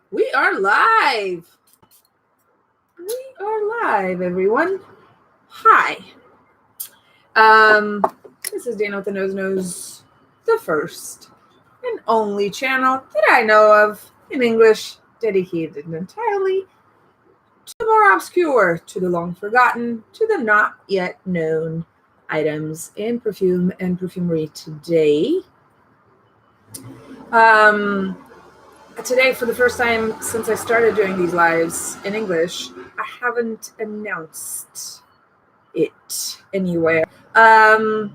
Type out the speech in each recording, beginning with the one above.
We are live. We are live, everyone. Hi. This is Dana with the Nose, the first and only channel that I know of in English dedicated entirely to the more obscure, to the long forgotten, to the not yet known items in perfume and perfumery today. Today, for the first time since I started doing these lives in English, I haven't announced it anywhere. To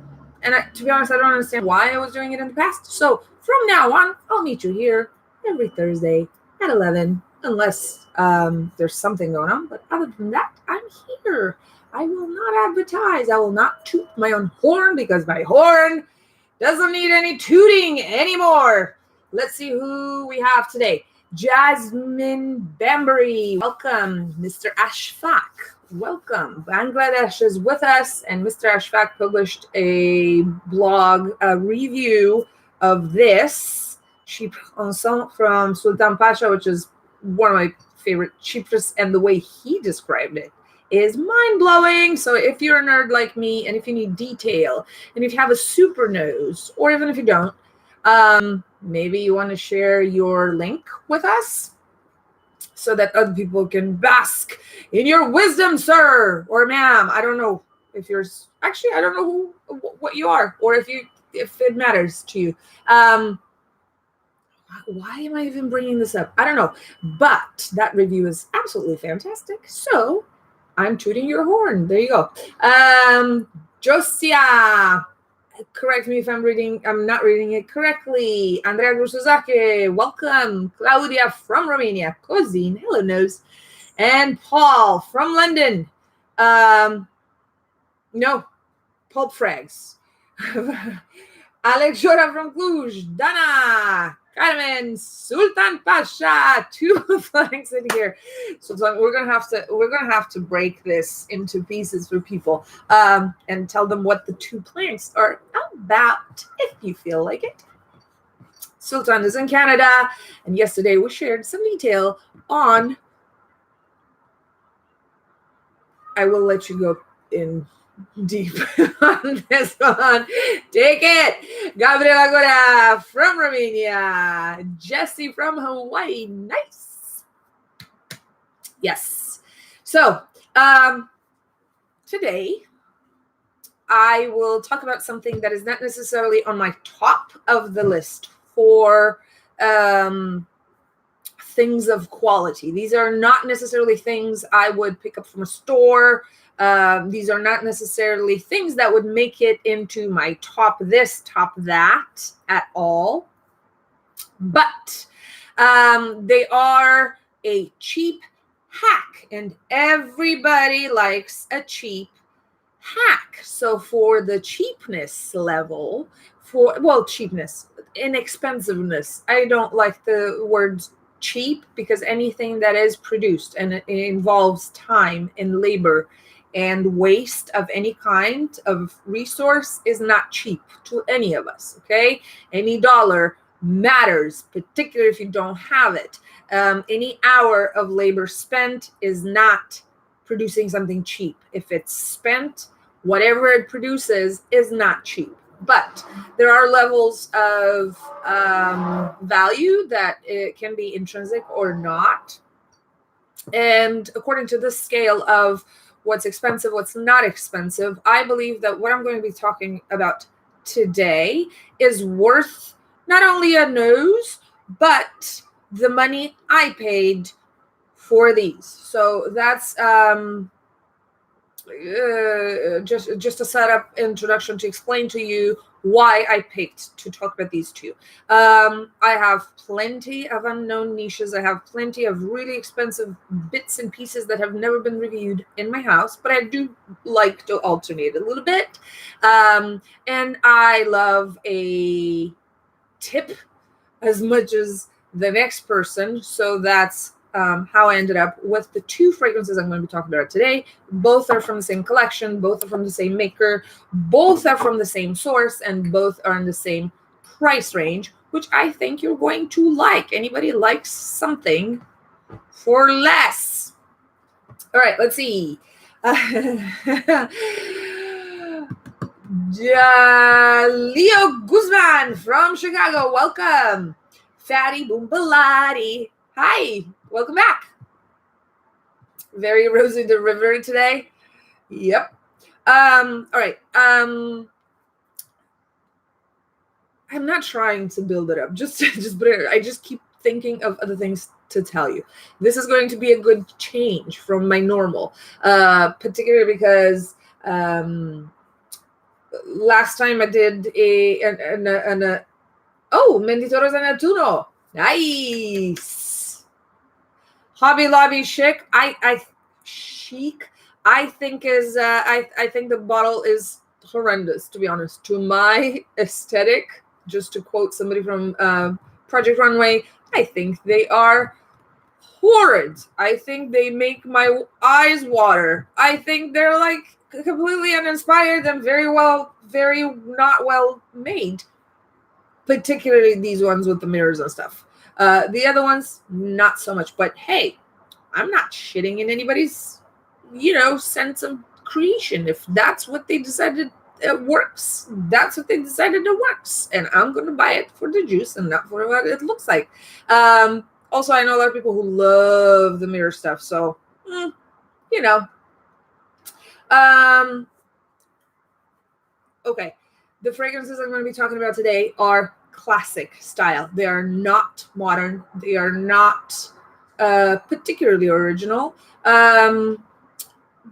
be honest, I don't understand why I was doing it in the past. So from now on, I'll meet you here every Thursday at 11, unless there's something going on. But other than that, I'm here. I will not advertise. I will not toot my own horn because my horn doesn't need any tooting anymore. Let's see who we have today. Jasmine Bambury, welcome. Mr. Ashfaq, welcome. Bangladesh is with us, and Mr. Ashfaq published a blog, a review of this cheap ensemble from Sultan Pasha, which is one of my favorite cheapest, and the way he described it is mind-blowing. So if you're a nerd like me, and if you need detail, and if you have a super nose, or even if you don't, maybe you want to share your link with us so that other people can bask in your wisdom, sir or ma'am. I don't know if you're actually, I don't know what you are, or if it matters to you. Why am I even bringing this up? I don't know, but that review is absolutely fantastic. So I'm tooting your horn. There you go. Josia, correct me if I'm not reading it correctly. Andrea Grusuzake, welcome. Claudia from Romania. Cozine, hello nose. And Paul from London. No, Pulp Frags. Alex Jora from Cluj. Dana, Carmen, Sultan Pasha, two flanks in here. Sultan, we're gonna have to break this into pieces for people, and tell them what the two planks are about, if you feel like it. Sultan is in Canada, and yesterday we shared some detail on. I will let you go in deep on this one. Take it. Gabriela Gora from Romania. Jesse from Hawaii. Nice. Yes. So today I will talk about something that is not necessarily on my top of the list for things of quality. These are not necessarily things I would pick up from a store. These are not necessarily things that would make it into my top this, top that at all. But they are a cheap hack, and everybody likes a cheap hack. So for the cheapness level, cheapness, inexpensiveness, I don't like the word cheap because anything that is produced and it involves time and labor and waste of any kind of resource is not cheap to any of us, okay? Any dollar matters, particularly if you don't have it. Any hour of labor spent is not producing something cheap. If it's spent, whatever it produces is not cheap. But there are levels of value that it can be intrinsic or not. And according to this scale of what's expensive, what's not expensive, I believe that what I'm going to be talking about today is worth not only a nose, but the money I paid for these. So that's just a setup introduction to explain to you why I picked to talk about these two. I have plenty of unknown niches. I have plenty of really expensive bits and pieces that have never been reviewed in my house, but I do like to alternate a little bit. And I love a tip as much as the next person. So that's how I ended up with the two fragrances I'm going to be talking about today. Both are from the same collection, both are from the same maker, both are from the same source, and both are in the same price range. which I think you're going to like. Anybody likes something for less? All right, let's see. Leo Guzman from Chicago, welcome. Fatty Boombalati, hi, welcome back. Very Rosy the River today. Yep. All right. I'm not trying to build it up. Just put it. I just keep thinking of other things to tell you. This is going to be a good change from my normal, particularly because last time I did Menditoros and Atuno. Nice. Hobby Lobby chic. Chic. I think is I think the bottle is horrendous, to be honest. To my aesthetic, just to quote somebody from Project Runway, I think they are horrid. I think they make my eyes water. I think they're like completely uninspired and very not well made. Particularly these ones with the mirrors and stuff. The other ones, not so much. But hey, I'm not shitting in anybody's, sense of creation. If that's what they decided works, that's what they decided it works. And I'm going to buy it for the juice and not for what it looks like. Also, I know a lot of people who love the mirror stuff. So, okay. The fragrances I'm going to be talking about today are classic style. They are not modern. They are not particularly original.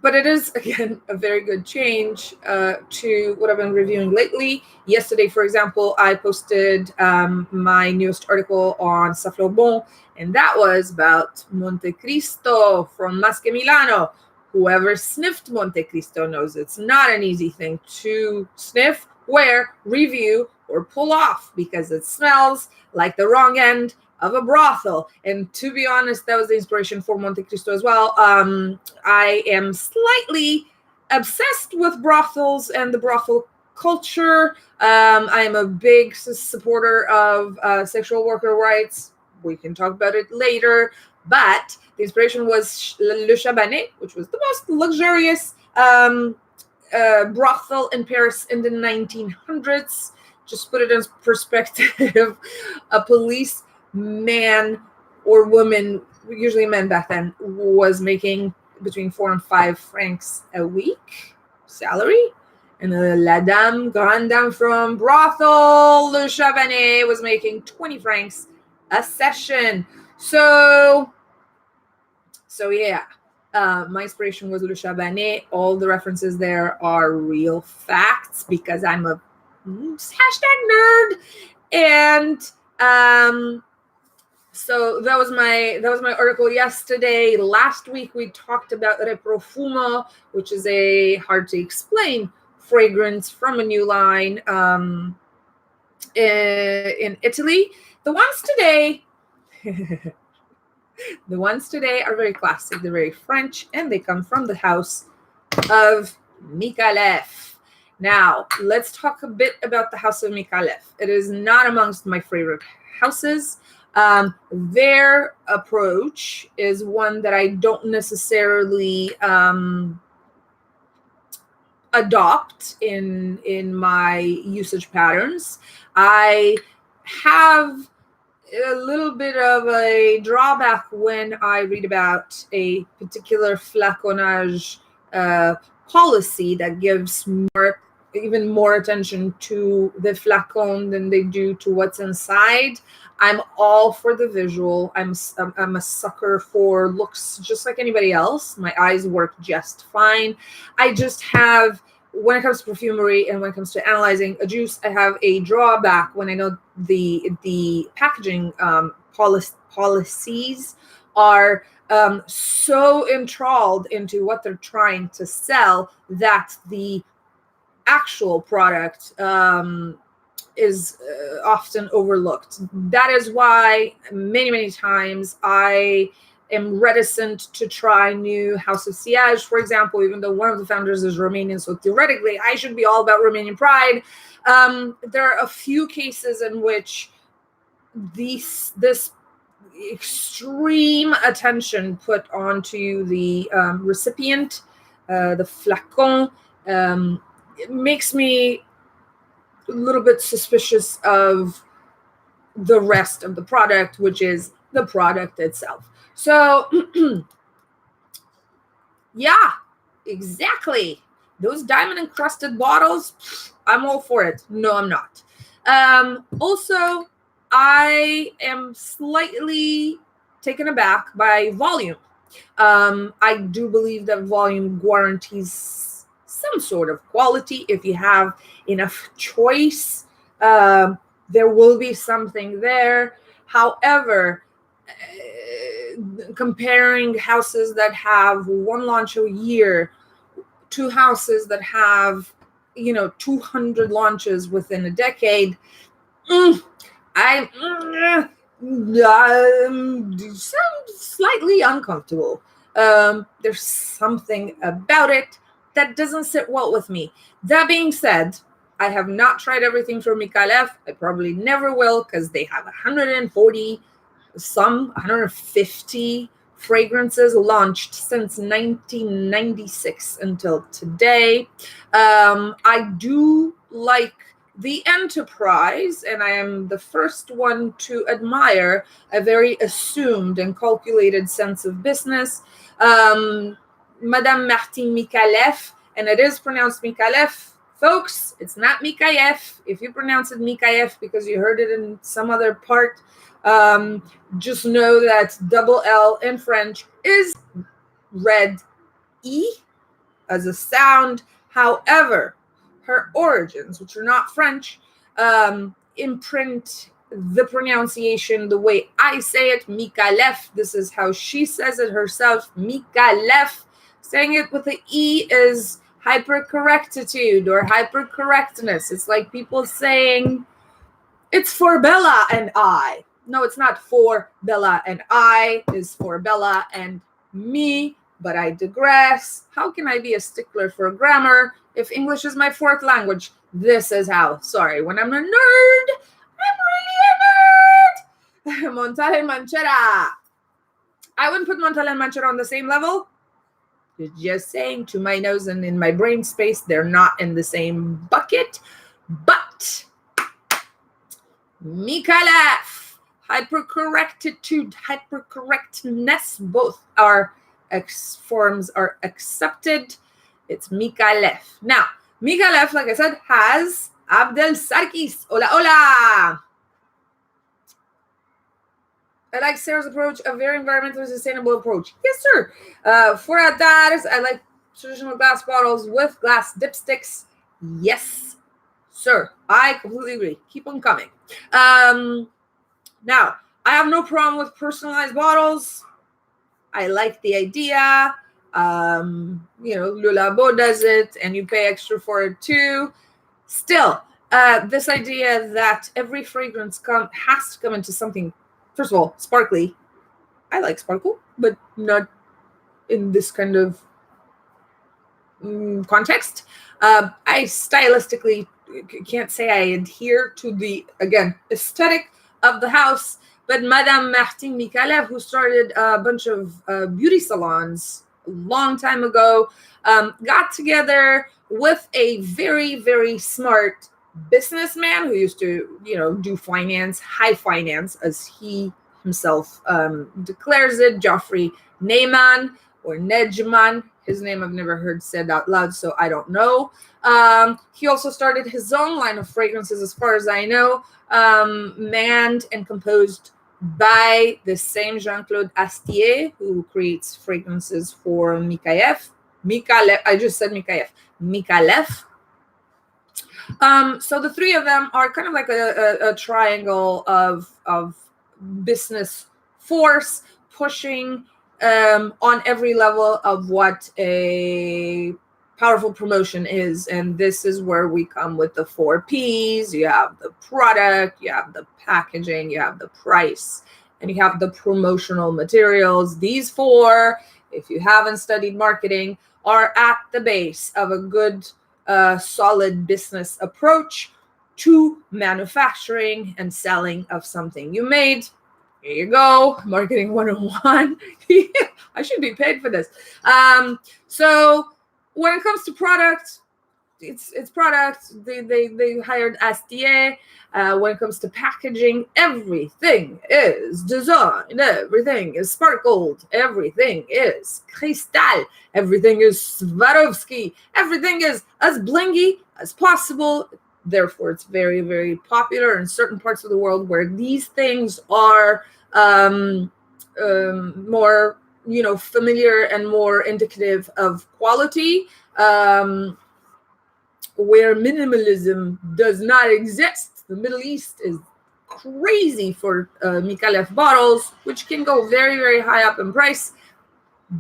But it is, again, a very good change to what I've been reviewing lately. Yesterday, for example, I posted my newest article on Saflo Bon, and that was about Monte Cristo from Masche Milano. Whoever sniffed Monte Cristo knows it's not an easy thing to sniff, wear, review, or pull off because it smells like the wrong end of a brothel. And to be honest, that was the inspiration for Monte Cristo as well. I am slightly obsessed with brothels and the brothel culture. I am a big supporter of sexual worker rights. We can talk about it later. But the inspiration was Le Chabanais, which was the most luxurious brothel in Paris in the 1900s. Just put it in perspective. A police man or woman, usually men back then, was making between 4 and 5 francs a week salary. And La Dame, Grande Dame from brothel Le Chabanais was making 20 francs a session. So yeah. My inspiration was Le Chabanais. All the references there are real facts because I'm a #nerd. And so that was my article yesterday. Last week we talked about Reprofumo, which is a hard to explain fragrance from a new line in Italy. The ones today are very classic. They're very French, and they come from the House of Micallef. Now, let's talk a bit about the House of Micallef. It is not amongst my favorite houses. Their approach is one that I don't necessarily adopt in my usage patterns. I have a little bit of a drawback when I read about a particular flaconnage policy that gives even more attention to the flacon than they do to what's inside. I'm all for the visual. I'm a sucker for looks just like anybody else. My eyes work just fine. I just have, when it comes to perfumery and when it comes to analyzing a juice, I have a drawback when I know the packaging policies are so enthralled into what they're trying to sell that the actual product is often overlooked. That is why many times I am reticent to try new House of Siege, for example, even though one of the founders is Romanian, so theoretically I should be all about Romanian pride. There are a few cases in which this extreme attention put onto the recipient, the flacon, it makes me a little bit suspicious of the rest of the product, which is the product itself. So yeah, exactly. Those diamond encrusted bottles, I'm all for it. No, I'm not. Also, I am slightly taken aback by volume. I do believe that volume guarantees some sort of quality. If you have enough choice, there will be something there. However, comparing houses that have one launch a year to houses that have 200 launches within a decade, I'm slightly uncomfortable. There's something about it that doesn't sit well with me. That being said, I have not tried everything from Micallef. I probably never will, because they have 140, some 150 fragrances launched since 1996 until today. I do like the enterprise, and I am the first one to admire a very assumed and calculated sense of business. Madame Martine Micallef, and it is pronounced Micallef, folks. It's not Micallef. If you pronounce it Micallef because you heard it in some other part, just know that double L in French is read E as a sound. However, her origins, which are not French, imprint the pronunciation the way I say it, Micallef. This is how she says it herself, Micallef. Saying it with the E is hypercorrectitude or hypercorrectness. It's like people saying it's for Bella and I. No, it's not for Bella and I. It's for Bella and me. But I digress. How can I be a stickler for grammar if English is my fourth language? This is how. Sorry, when I'm a nerd, I'm really a nerd. Montal and Manchera. I wouldn't put Montal and Manchera on the same level. Just saying, to my nose and in my brain space, they're not in the same bucket. But Micallef, hypercorrectitude, hypercorrectness, both are forms are accepted. It's Micallef. Now, Micallef, like I said, has Abdel Sarkis. Hola, hola. I like Sarah's approach, a very environmentally sustainable approach. Yes, sir. For Adars, I like traditional glass bottles with glass dipsticks. Yes, sir. I completely agree. Keep on coming. Now, I have no problem with personalized bottles. I like the idea. Le Labo does it, and you pay extra for it too. Still, this idea that every fragrance has to come into something, first of all, sparkly. I like sparkle, but not in this kind of context. I stylistically can't say I adhere to the, again, aesthetic of the house, but Madame Martine Micallef, who started a bunch of beauty salons a long time ago, got together with a very, very smart businessman who used to, do finance, high finance, as he himself declares it, Geoffrey Neyman or Nejman. His name I've never heard said out loud, so I don't know. He also started his own line of fragrances, as far as I know, manned and composed by the same Jean-Claude Astier, who creates fragrances for Micallef. I just said Micallef. So the three of them are kind of like a triangle of business force pushing on every level of what a powerful promotion is. And this is where we come with the 4 Ps. You have the product, you have the packaging, you have the price, and you have the promotional materials. These 4, if you haven't studied marketing, are at the base of a good, solid business approach to manufacturing and selling of something you made. Here you go, marketing 101. I should be paid for this. So when it comes to product, it's product. They hired SDA. When it comes to packaging, everything is designed. Everything is sparkled. Everything is crystal. Everything is Swarovski. Everything is as blingy as possible. Therefore, it's very, very popular in certain parts of the world where these things are more, familiar and more indicative of quality. Where minimalism does not exist. The Middle East is crazy for Micallef bottles, which can go very, very high up in price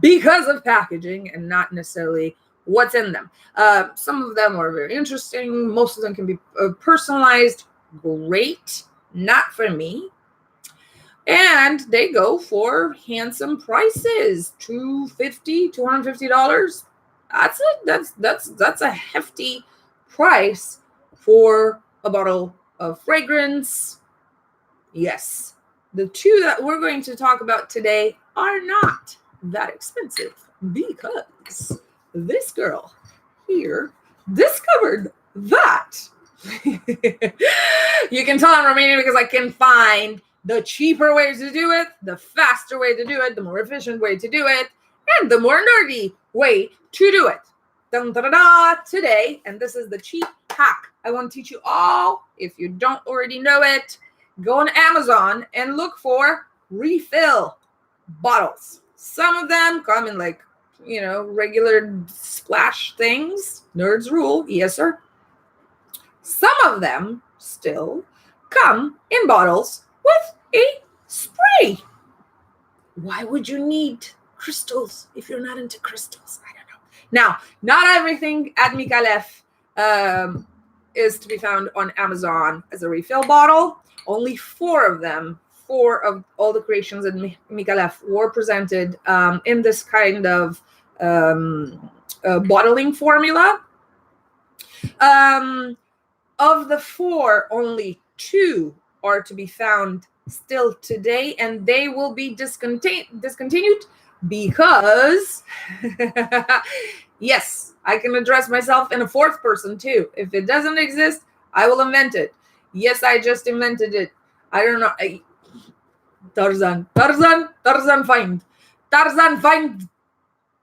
because of packaging and not necessarily what's in them. Some of them are very interesting. Most of them can be personalized. Great. Not for me. And they go for handsome prices. $250, $250. That's a hefty price for a bottle of fragrance. Yes, the two that we're going to talk about today are not that expensive because this girl here discovered that. You can tell I'm Romanian because I can find the cheaper way to do it, the faster way to do it, the more efficient way to do it, and the more nerdy way to do it. Today, and this is the cheap hack. I want to teach you all, if you don't already know it, go on Amazon and look for refill bottles. Some of them come in regular splash things. Nerds rule. Yes, sir. Some of them still come in bottles with a spray. Why would you need crystals if you're not into crystals? I don't know. Now, not everything at Micallef is to be found on Amazon as a refill bottle. Only 4 of them, 4 of all the creations at Micallef were presented in this kind of bottling formula. Of the 4, only 2 are to be found still today, and they will be discontinued because yes, I can address myself in a 4th person too. If it doesn't exist, I will invent it. Yes, I just invented it. I don't know. Tarzan find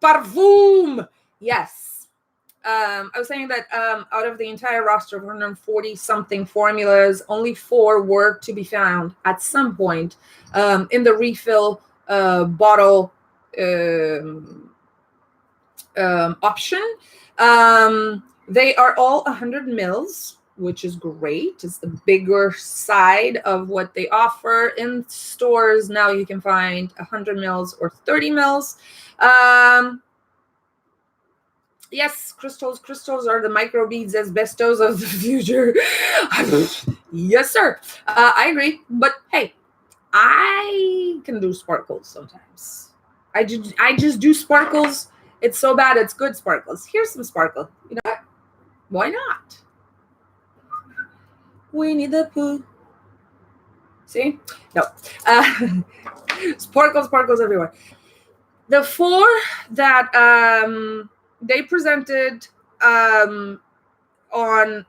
parfum. Yes. I was saying that out of the entire roster of 140 something formulas, only 4 were to be found at some point in the refill bottle option. They are all 100 mils, which is great. It's the bigger side of what they offer in stores. Now you can find 100 mils or 30 mils. Yes, crystals are the microbeads asbestos of the future. Yes, sir. I agree. But hey, I can do sparkles sometimes. I just do sparkles. It's so bad, it's good sparkles. Here's some sparkle. You know what? Why not? Winnie the Pooh. See? No. Sparkles everywhere. The 4 that they presented on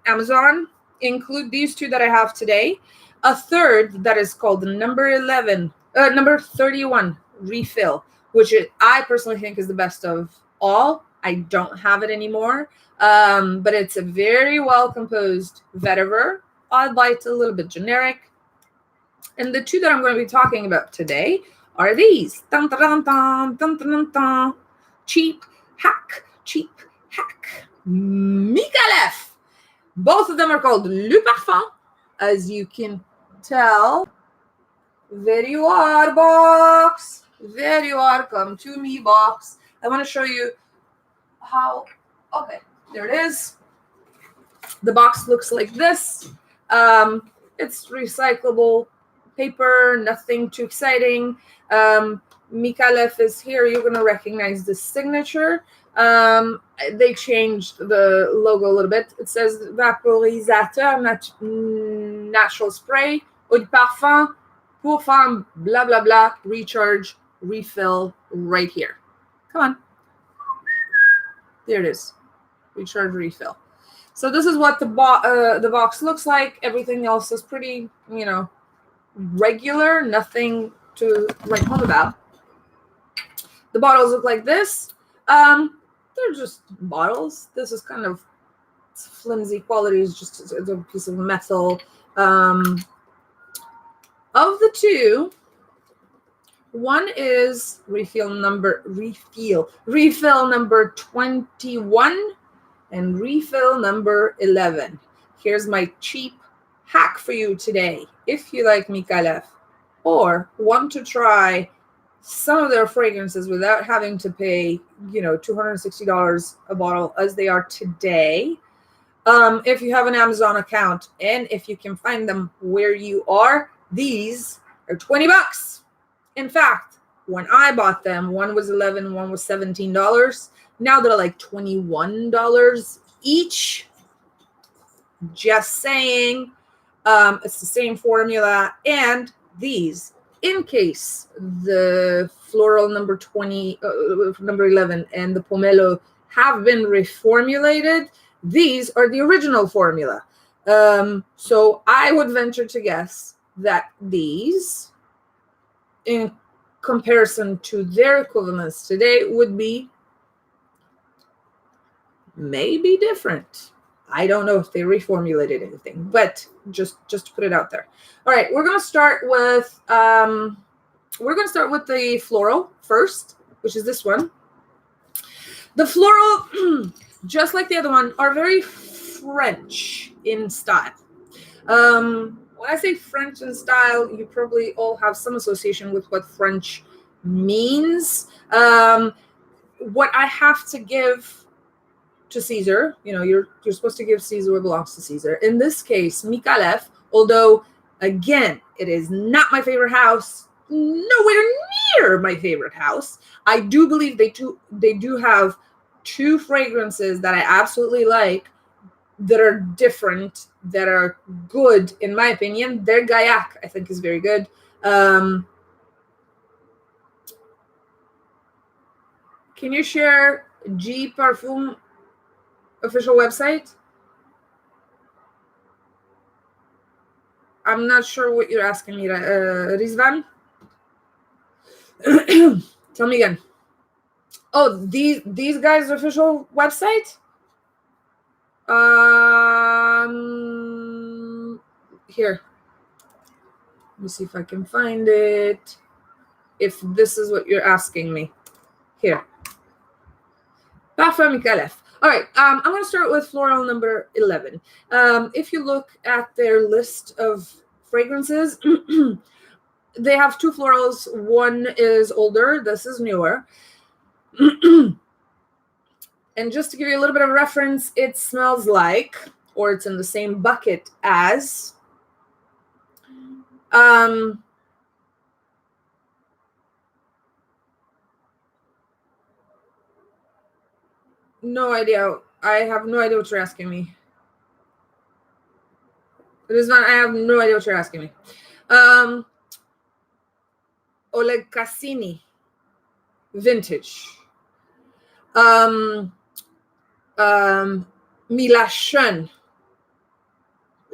Amazon include these 2 that I have today. A 3rd that is called number 31 refill, which I personally think is the best of all. I don't have it anymore, but it's a very well composed vetiver. Albeit a little bit generic. And the 2 that I'm going to be talking about today are these. Dun, dun, dun, dun, dun, dun, dun. Cheap hack. Micallef. Both of them are called Le Parfum, as you can tell. There you are, box. There you are. Come to me, box. I want to show you how. Okay, there it is. The box looks like this. It's recyclable paper, nothing too exciting. Micallef is here. You're going to recognize the signature. They changed the logo a little bit. It says vaporisateur natural spray eau de parfum pour femme blah blah blah recharge refill right here. Come on, there it is, recharge refill. So this is what the box looks like. Everything else is pretty, regular, nothing to write home about. The bottles look like this. They're just bottles. This is kind of flimsy quality. It's just a piece of metal. Of the two, one is refill number 21 and refill number 11. Here's my cheap hack for you today. If you like Micallef or want to try some of their fragrances without having to pay, $260 a bottle as they are today. If you have an Amazon account and if you can find them where you are, these are $20. In fact, when I bought them, one was $11, one was $17. Now they're like $21 each. Just saying. It's the same formula. And these, in case the floral number 20, number 11 and the pomelo have been reformulated, these are the original formula. So I would venture to guess that these, in comparison to their equivalents today, would be maybe different. I don't know if they reformulated anything, but just to put it out there. All right, we're gonna start with the floral first, which is this one. The floral, just like the other one, are very French in style. When I say French in style, you probably all have some association with what French means. What I have to give to Caesar, you're supposed to give Caesar what belongs to Caesar. In this case, Micallef, although again, it is not my favorite house, nowhere near my favorite house. I do believe they do have two fragrances that I absolutely like that are different, that are good in my opinion. Their Gaillac, I think, is very good. Can you share G Parfum official website? I'm not sure what you're asking me, Rizvan. Tell me again. Oh, these guys' official website? Here. Let me see if I can find it. If this is what you're asking me. Here. Parfum Micallef. All right, I'm going to start with floral number 11. If you look at their list of fragrances, they have two florals. One is older. This is newer. And just to give you a little bit of reference, it smells like, or it's in the same bucket as, no idea. I have no idea what you're asking me. It is not. I have no idea what you're asking me. Oleg Cassini, vintage. Milachon,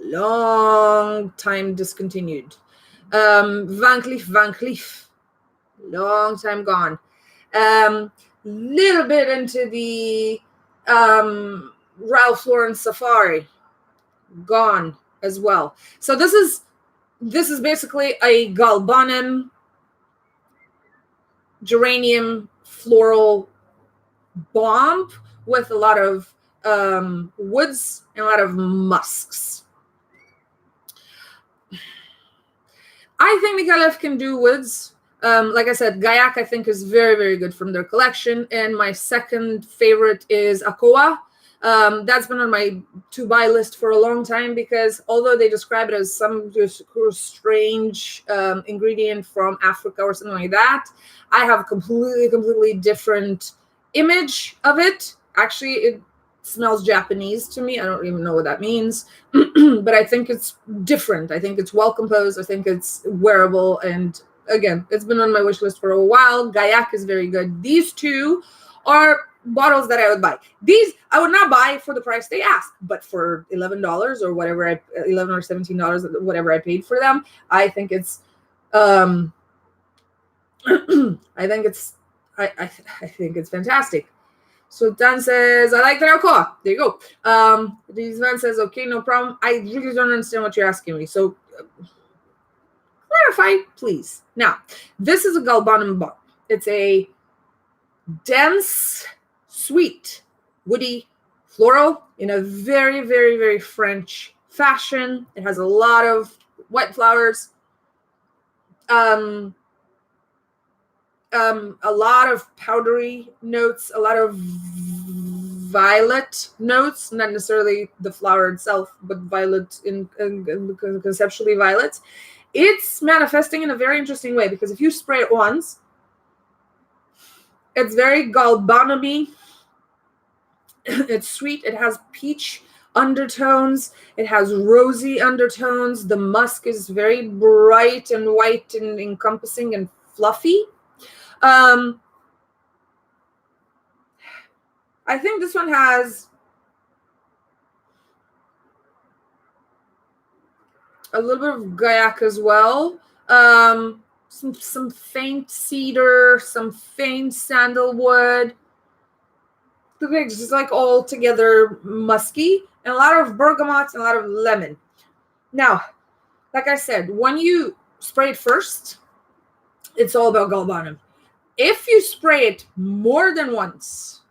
long time discontinued. Van Cleef, long time gone. Little bit into the Ralph Lauren Safari, gone as well. So this is basically a galbanum geranium floral bomb with a lot of woods and a lot of musks. I think Micallef can do woods. Like I said, Gaillac I think is very, very good from their collection. And my second favorite is Akoa. That's been on my to-buy list for a long time because although they describe it as some strange ingredient from Africa or something like that, I have completely different image of it, actually, it smells Japanese to me. I don't even know what that means, but I think it's different. I think it's well composed. I think it's wearable. And again, it's been on my wish list for a while. Gaillac is very good. These two are bottles that I would buy. These I would not buy for the price they ask, but for $11 or whatever, $11 or $17, whatever I paid for them, I think it's, I think it's, I think it's fantastic. So Dan says, I like the alcohol. There you go. This man says, okay, no problem. I really don't understand what you're asking me. So clarify, please. Now, this is a galbanum bottle. It's a dense, sweet, woody, floral in a very, very, very French fashion. It has a lot of white flowers. A lot of powdery notes, a lot of violet notes, not necessarily the flower itself, but violet in conceptually violet. It's manifesting in a very interesting way because if you spray it once, it's very galbanum-y. It's sweet. It has peach undertones. It has rosy undertones. The musk is very bright and white and encompassing and fluffy. I think this one has a little bit of Gaillac as well. Some faint cedar, some faint sandalwood. It's just like all together musky, and a lot of bergamot and a lot of lemon. Now, like I said, when you spray it first, it's all about galbanum. If you spray it more than once,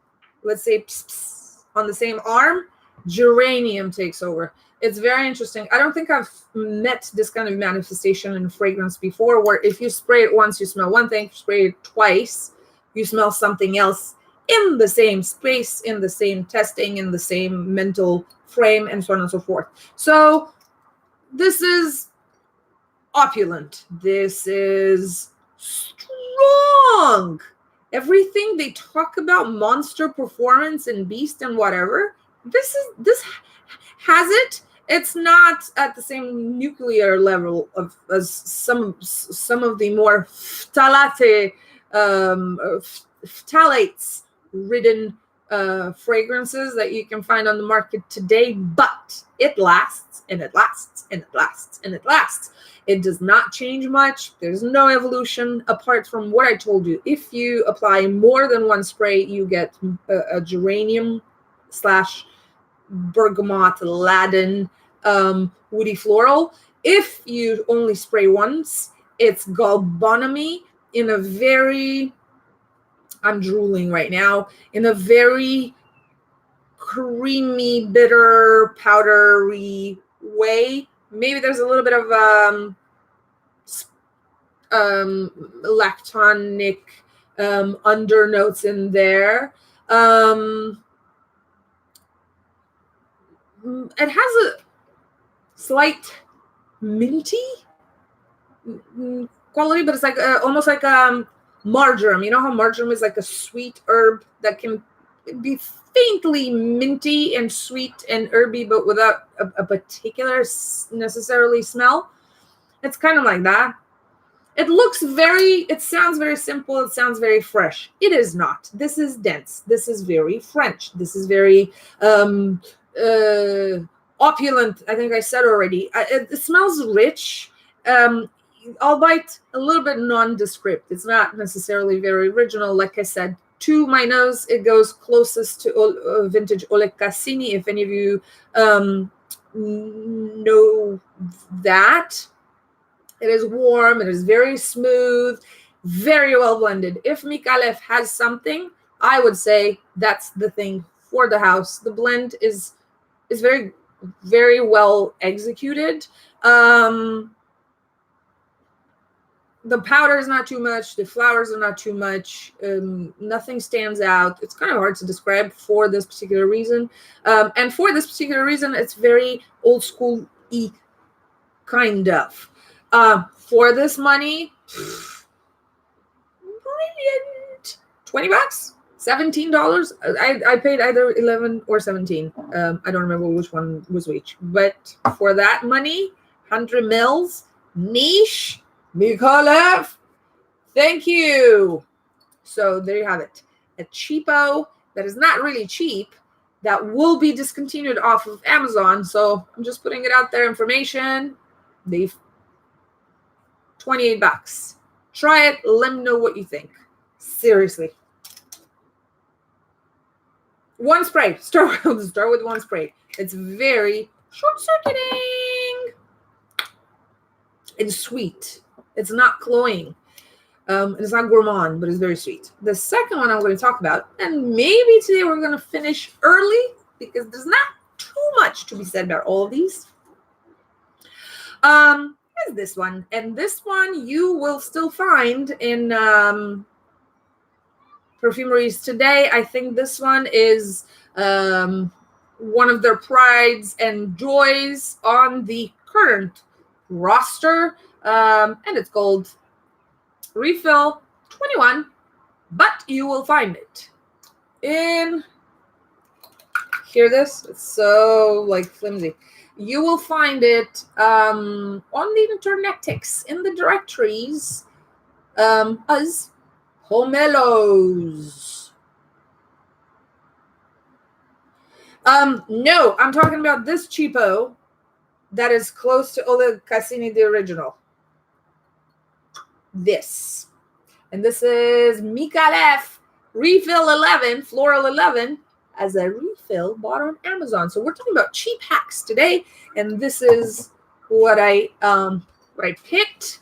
let's say pss, pss, on the same arm, geranium takes over. It's very interesting. I don't think I've met this kind of manifestation in fragrance before, where if you spray it once, you smell one thing. If you spray it twice, you smell something else in the same space, in the same testing, in the same mental frame, and so on and so forth. So this is opulent. This is strong. Everything they talk about, monster performance and beast and whatever, this has it. It's not at the same nuclear level as some of the more phthalates ridden fragrances that you can find on the market today, but it lasts and it lasts and it lasts and it lasts. It does not change much. There's no evolution apart from what I told you. If you apply more than one spray, you get a geranium / bergamot, ladin, woody floral. If you only spray once, it's galbanum-y in a very, I'm drooling right now, in a very creamy, bitter, powdery way. Maybe there's a little bit of lactonic undernotes in there. It has a slight minty quality, but it's like almost like marjoram. You know how marjoram is like a sweet herb that can be faintly minty and sweet and herby, but without a particular necessarily smell? It's kind of like that. It sounds very simple. It sounds very fresh. It is not. This is dense. This is very French. This is very opulent. I think I said already. It smells rich, albeit a little bit nondescript. It's not necessarily very original. Like I said, to my nose, it goes closest to vintage Oleg Cassini, if any of you know that. It is warm. It is very smooth, very well blended. If Micallef has something, I would say that's the thing for the house. The blend is very, very well executed. The powder is not too much. The flowers are not too much. Nothing stands out. It's kind of hard to describe for this particular reason. And for this particular reason, it's very old school-y, kind of. For this money, brilliant. $20, $17. I paid either 11 or 17. I don't remember which one was which. But for that money, 100 mils, niche, Micallef, thank you. So there you have it. A cheapo that is not really cheap, that will be discontinued off of Amazon. So I'm just putting it out there, information. They've $28. Try it. Let me know what you think. Seriously. One spray. Start with one spray. It's very short-circuiting. It's sweet. It's not cloying. It's not gourmand, but it's very sweet. The second one I'm going to talk about, and maybe today we're going to finish early because there's not too much to be said about all of these. Is this one, and this one you will still find in perfumeries today. I think this one is one of their prides and joys on the current roster, and it's called Refill 21, but you will find it in, hear this? It's so like flimsy. You will find it on the internetics, in the directories, as POMELOS. No, I'm talking about this cheapo that is close to Ole Cassini, the original. This. And this is Micallef Refill 11, Floral 11, as a refill bought on Amazon. So we're talking about cheap hacks today, and this is what I picked.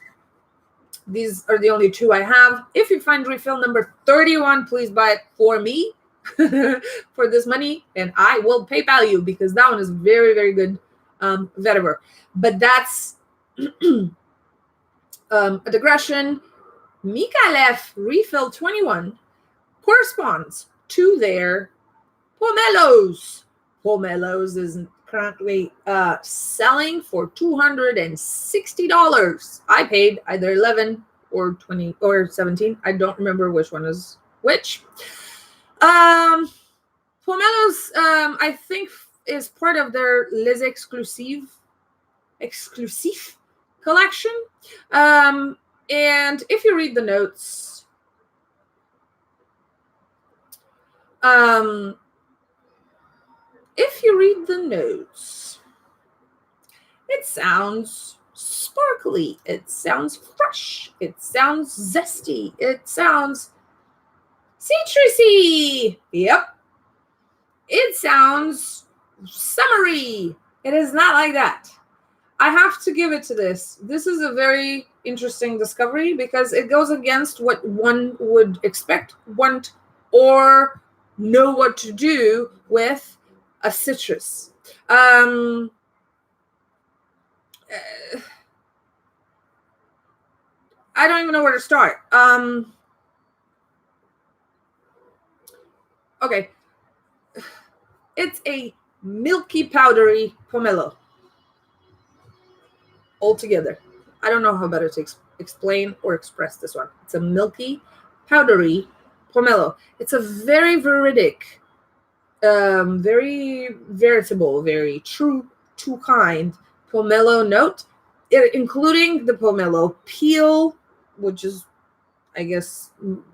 These are the only two I have. If you find refill number 31, please buy it for me for this money, and I will PayPal you because that one is very, very good vetiver. But that's a digression. Micallef Refill 21 corresponds to their POMELOS. POMELOS is currently selling for $260. I paid either 11 or 20 or 17. I don't remember which one is which. POMELOS, I think, is part of their Les Exclusive collection. And if you read the notes, it sounds sparkly. It sounds fresh. It sounds zesty. It sounds citrusy. Yep. It sounds summery. It is not like that. I have to give it to this. This is a very interesting discovery because it goes against what one would expect, want, or know what to do with a citrus. I don't even know where to start. Okay. It's a milky, powdery pomelo. Altogether. I don't know how better to explain or express this one. It's a milky, powdery pomelo. It's a very veridic, very veritable, very true to kind pomelo note, including the pomelo peel, which is, I guess,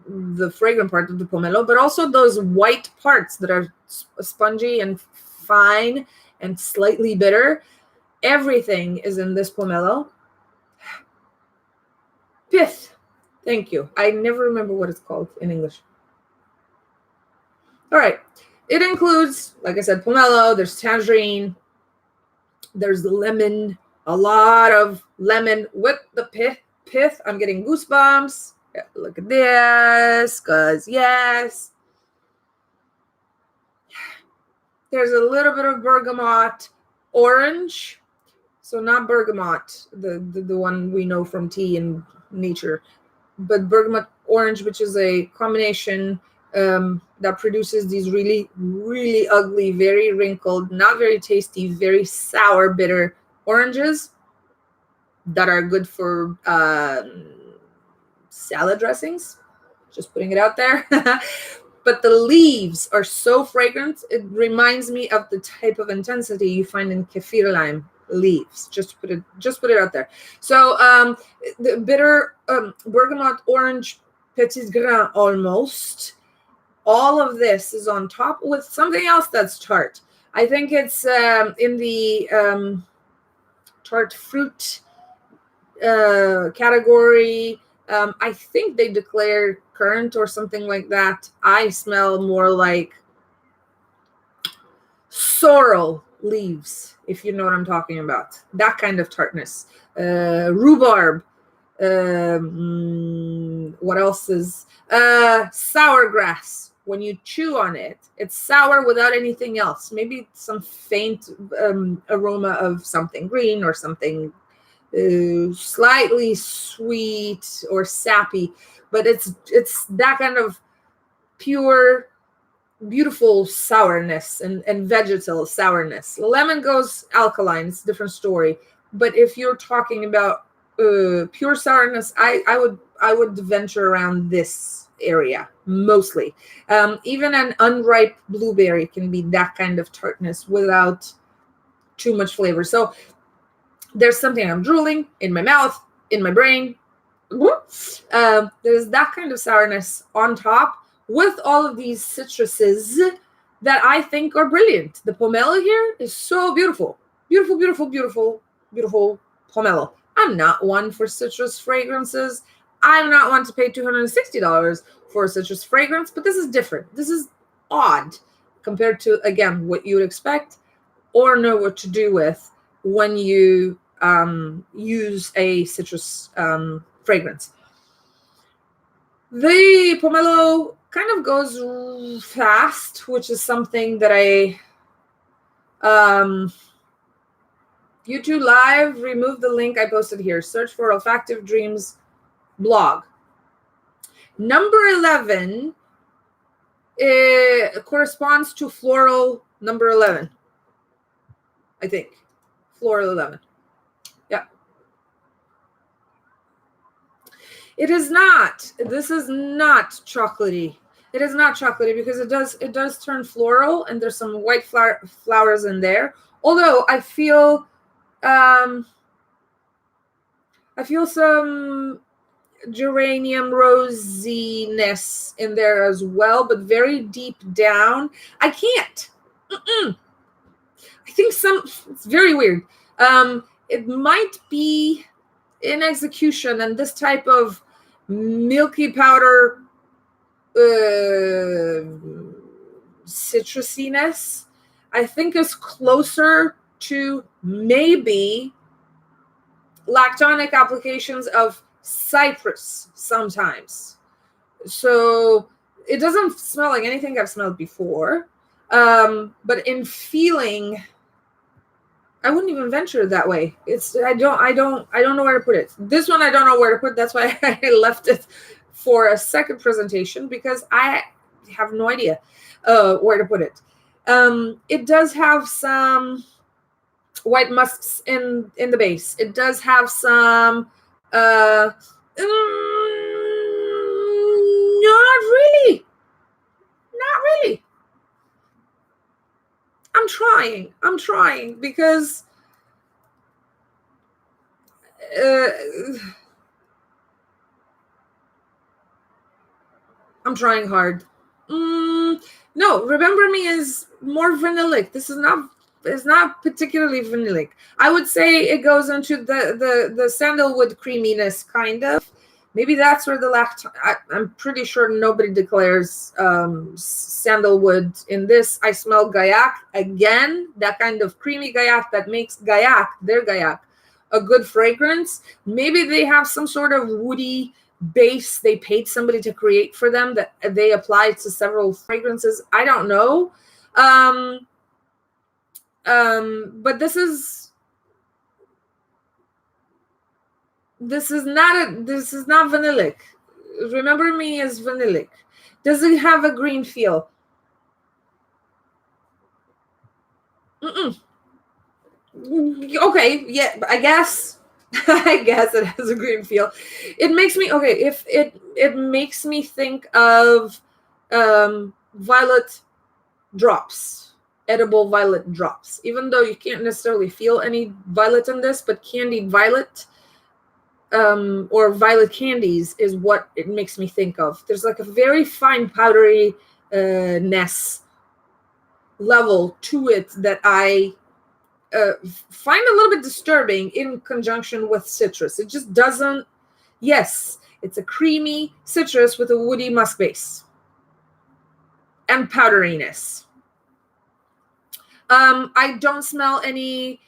the fragrant part of the pomelo, but also those white parts that are spongy and fine and slightly bitter. Everything is in this pomelo. Pith. Thank you. I never remember what it's called in English. All right. It includes, like I said, pomelo. There's tangerine. There's lemon. A lot of lemon with the pith. I'm getting goosebumps. Yeah, look at this. Because, yes. There's a little bit of bergamot orange. So not bergamot, the one we know from tea and nature, but bergamot orange, which is a combination that produces these really, really ugly, very wrinkled, not very tasty, very sour, bitter oranges that are good for salad dressings. Just putting it out there. but the leaves are so fragrant. It reminds me of the type of intensity you find in kefir lime leaves. Just put it out there. So the bitter bergamot orange petit grain almost. All of this is on top with something else that's tart. I think it's in the tart fruit category. I think they declare currant or something like that. I smell more like sorrel leaves, if you know what I'm talking about. That kind of tartness. Rhubarb. What else is sour grass? When you chew on it, it's sour without anything else. Maybe some faint aroma of something green or something slightly sweet or sappy, but it's that kind of pure, beautiful sourness and vegetal sourness. Lemon goes alkaline, it's a different story. But if you're talking about pure sourness, I would venture around this area mostly. Even an unripe blueberry can be that kind of tartness without too much flavor. So there's something, I'm drooling in my mouth, in my brain. There's that kind of sourness on top with all of these citruses that I think are brilliant. The pomelo here is so beautiful. Beautiful, beautiful, beautiful, beautiful pomelo. I'm not one for citrus fragrances. I'm not one to pay $260 for a citrus fragrance, but this is different. This is odd compared to, again, what you would expect or know what to do with when you use a citrus fragrance. The pomelo kind of goes fast, which is something that YouTube Live, remove the link I posted here. Search for Olfactive Dreams blog. Number 11 corresponds to floral number 11. I think. Floral 11. Yeah. It is not. This is not chocolatey. It is not chocolatey because it does turn floral and there's some white flowers in there. Although I feel some geranium rosiness in there as well, but very deep down. I can't. I think it's very weird. It might be in execution, and this type of milky powder citrusiness, I think, is closer to maybe lactonic applications of cypress sometimes. So it doesn't smell like anything I've smelled before. But in feeling, I wouldn't even venture that way. I don't know where to put it. This one I don't know where to put. That's why I left it for a second presentation, because I have no idea where to put it. It does have some white musks in the base. It does have some not really. I'm trying because I'm trying hard. No, Remember Me is more vanillic. This is not. It's not particularly vanillic. I would say it goes into the sandalwood creaminess, kind of. Maybe that's where the I'm pretty sure nobody declares sandalwood in this. I smell gaillac again, that kind of creamy gaillac that makes their gaillac, a good fragrance. Maybe they have some sort of woody base they paid somebody to create for them that they apply to several fragrances. I don't know. But this is not vanillic. Remember Me is vanillic. Does it have a green feel? Okay, yeah, I guess it has a green feel. It makes me it makes me think of violet drops, edible violet drops. Even though you can't necessarily feel any violet in this, but candied violet or violet candies is what it makes me think of. There's like a very fine powdery ness level to it that I find a little bit disturbing in conjunction with citrus. It just doesn't, yes, it's a creamy citrus with a woody musk base and powderiness. I don't smell any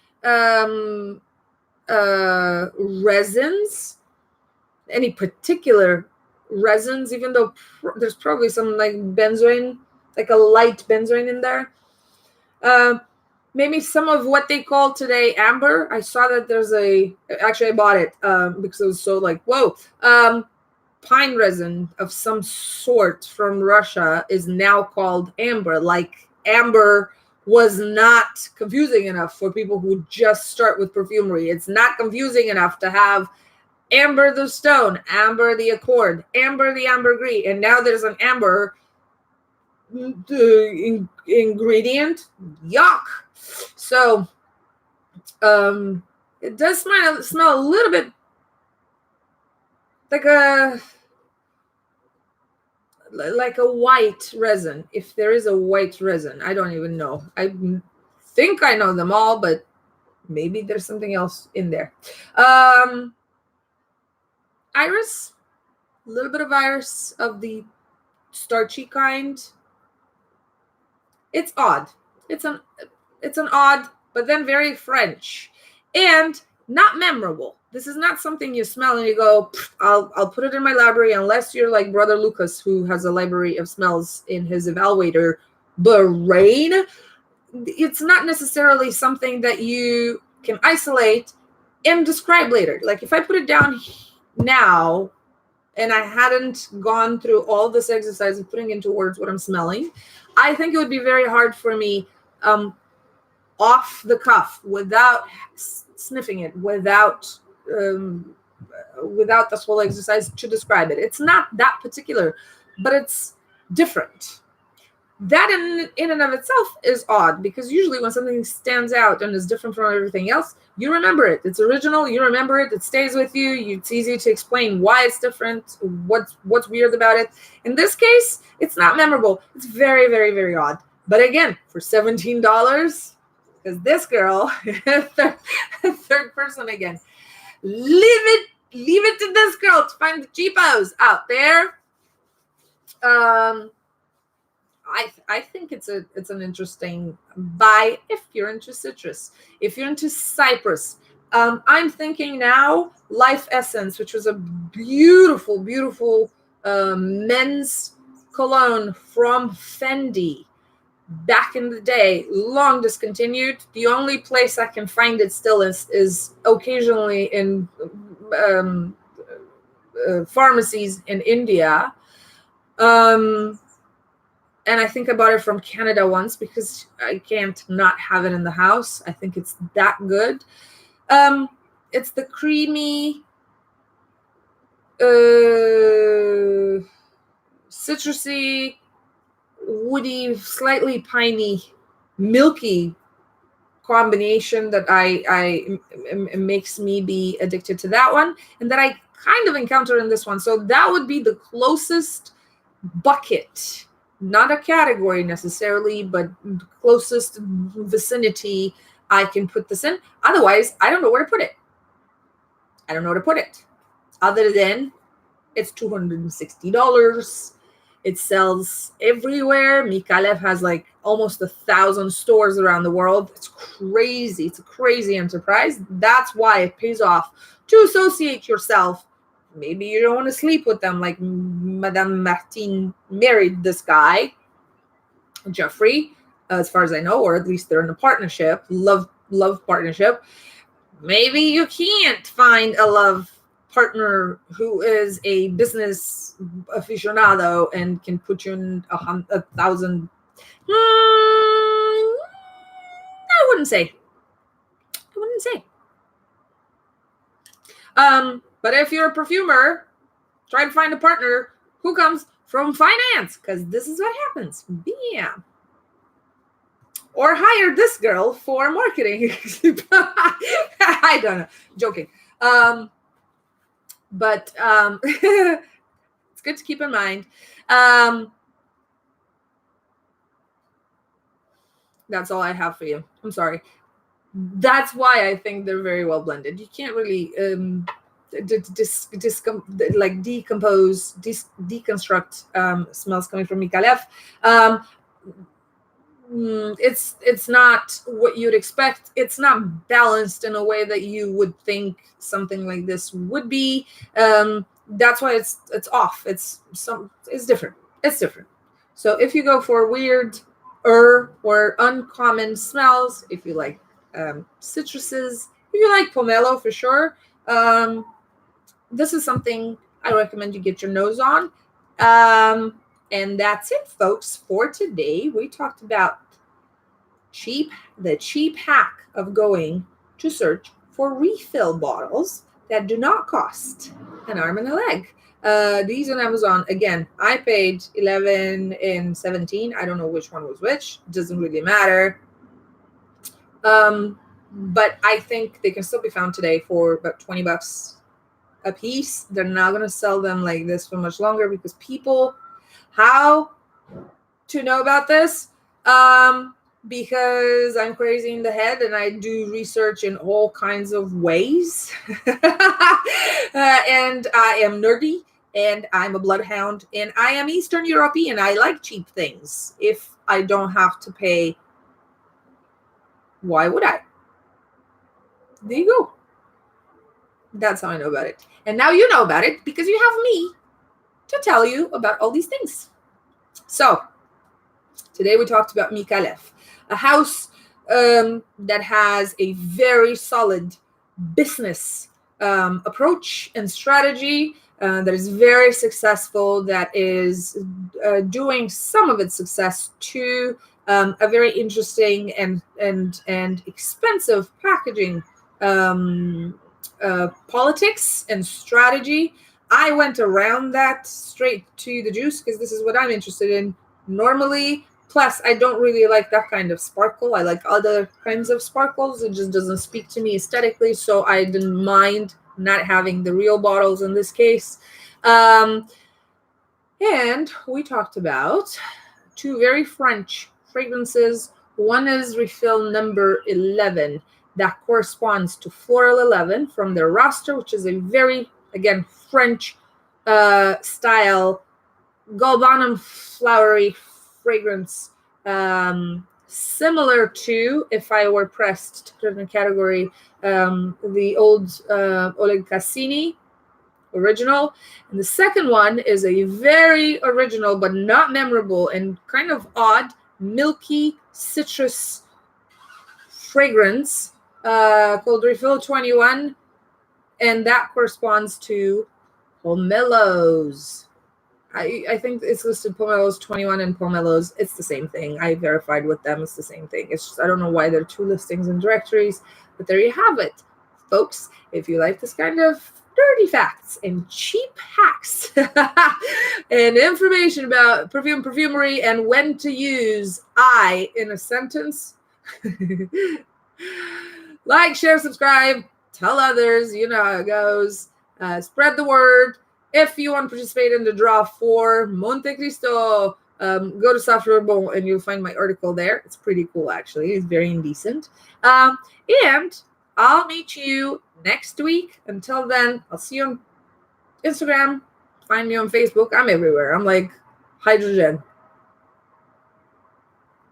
resins, any particular resins, even though there's probably some like benzoin, like a light benzoin in there. Maybe some of what they call today amber. I saw that there's actually I bought it because it was so like, whoa. Pine resin of some sort from Russia is now called amber. Like amber was not confusing enough for people who just start with perfumery. It's not confusing enough to have amber the stone, amber the accord, amber the ambergris, and now there's an amber ingredient. Yuck. So it does smell a little bit like a white resin, if there is a white resin. I don't even know. I think I know them all, but maybe there's something else in there. Iris, a little bit of iris of the starchy kind. It's odd. It's an odd, but then very French and not memorable. This is not something you smell and you go, I'll put it in my library, unless you're like Brother Lucas, who has a library of smells in his evaluator brain. It's not necessarily something that you can isolate and describe later. Like if I put it down now and I hadn't gone through all this exercise of putting into words what I'm smelling, I think it would be very hard for me off the cuff, without sniffing it, without this whole exercise, to describe it. It's not that particular, but it's different. That in and of itself is odd, because usually when something stands out and is different from everything else, you remember it. It's original. You remember it. It stays with you. It's easy to explain why it's different, what's weird about it. In this case, it's not memorable. It's very, very, very odd. But again, for $17, because this girl, third person again, leave it to this girl to find the cheapos out there. I think it's an interesting buy if you're into citrus. If you're into cypress, I'm thinking now Life Essence, which was a beautiful, beautiful men's cologne from Fendi back in the day, long discontinued. The only place I can find it still is occasionally in pharmacies in India. And I think I bought it from Canada once because I can't not have it in the house. I think it's that good. It's the creamy, citrusy, woody, slightly piney, milky combination that it makes me be addicted to that one, and that I kind of encounter in this one. So that would be the closest bucket. Not a category necessarily, but closest vicinity I can put this in. Otherwise, I don't know where to put it. I don't know where to put it. Other than it's $260. It sells everywhere. Micallef has like almost 1,000 stores around the world. It's crazy. It's a crazy enterprise. That's why it pays off to associate yourself. Maybe you don't want to sleep with them, like Madame Martine married this guy, Jeffrey, as far as I know, or at least they're in a partnership, love partnership. Maybe you can't find a love partner who is a business aficionado and can put you in 1,000. I wouldn't say. But if you're a perfumer, try to find a partner who comes from finance, because this is what happens. Bam. Or hire this girl for marketing. I don't know. Joking. But it's good to keep in mind. That's all I have for you. I'm sorry. That's why I think they're very well blended. You can't really deconstruct smells coming from Micallef. It's not what you'd expect. It's not balanced in a way that you would think something like this would be. That's why it's off. It's different. It's different. So if you go for weird or uncommon smells, if you like citruses, if you like pomelo for sure, this is something I recommend you get your nose on. And that's it, folks, for today. We talked about the cheap hack of going to search for refill bottles that do not cost an arm and a leg. These on Amazon, again, I paid $11 and $17. I don't know which one was which. It doesn't really matter. But I think they can still be found today for about $20 a piece. They're not going to sell them like this for much longer because people... How to know about this? Because I'm crazy in the head and I do research in all kinds of ways. And I am nerdy and I'm a bloodhound and I am Eastern European. I like cheap things. If I don't have to pay, why would I? There you go. That's how I know about it. And now you know about it because you have me to tell you about all these things. So today we talked about Micallef, a house that has a very solid business approach and strategy that is very successful, that is doing some of its success to a very interesting and expensive packaging politics and strategy. I went around that straight to the juice because this is what I'm interested in normally. Plus, I don't really like that kind of sparkle. I like other kinds of sparkles. It just doesn't speak to me aesthetically, so I didn't mind not having the real bottles in this case. And we talked about two very French fragrances. One is refill number 11. That corresponds to Floral 11 from their roster, which is a very, again, French style galbanum flowery fragrance, similar to, if I were pressed to put in a category, the old Oleg Cassini original. And the second one is a very original but not memorable and kind of odd milky citrus fragrance called Refill 21, and that corresponds to POMELOS. I think it's listed POMELOS 21 and POMELOS. It's the same thing. I verified with them. It's the same thing. It's just, I don't know why there are two listings and directories, but there you have it, folks. If you like this kind of dirty facts and cheap hacks and information about perfumery and when to use I in a sentence, like, share, subscribe, tell others. You know how it goes. Spread the word. If you want to participate in the draw for Monte Cristo, go to Soft Rebel and you'll find my article there. It's pretty cool, actually. It's very indecent. And I'll meet you next week. Until then, I'll see you on Instagram. Find me on Facebook. I'm everywhere. I'm like hydrogen.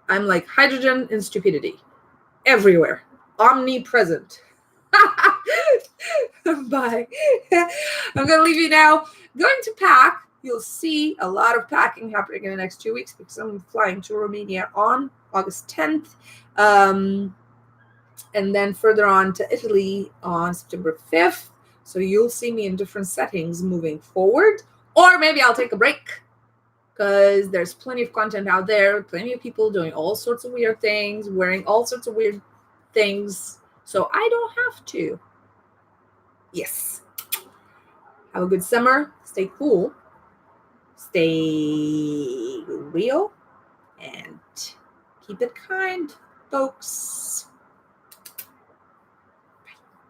I'm like hydrogen and stupidity. Everywhere. Omnipresent. Bye. I'm going to leave you now. Going to pack. You'll see a lot of packing happening in the next 2 weeks because I'm flying to Romania on August 10th. And then further on to Italy on September 5th. So you'll see me in different settings moving forward. Or maybe I'll take a break because there's plenty of content out there. Plenty of people doing all sorts of weird things, wearing all sorts of weird things. So I don't have to. Yes. Have a good summer. Stay cool. Stay real and keep it kind, folks.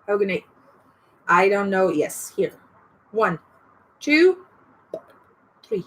Have a good night. I don't know. Yes, here. 1, 2, 3.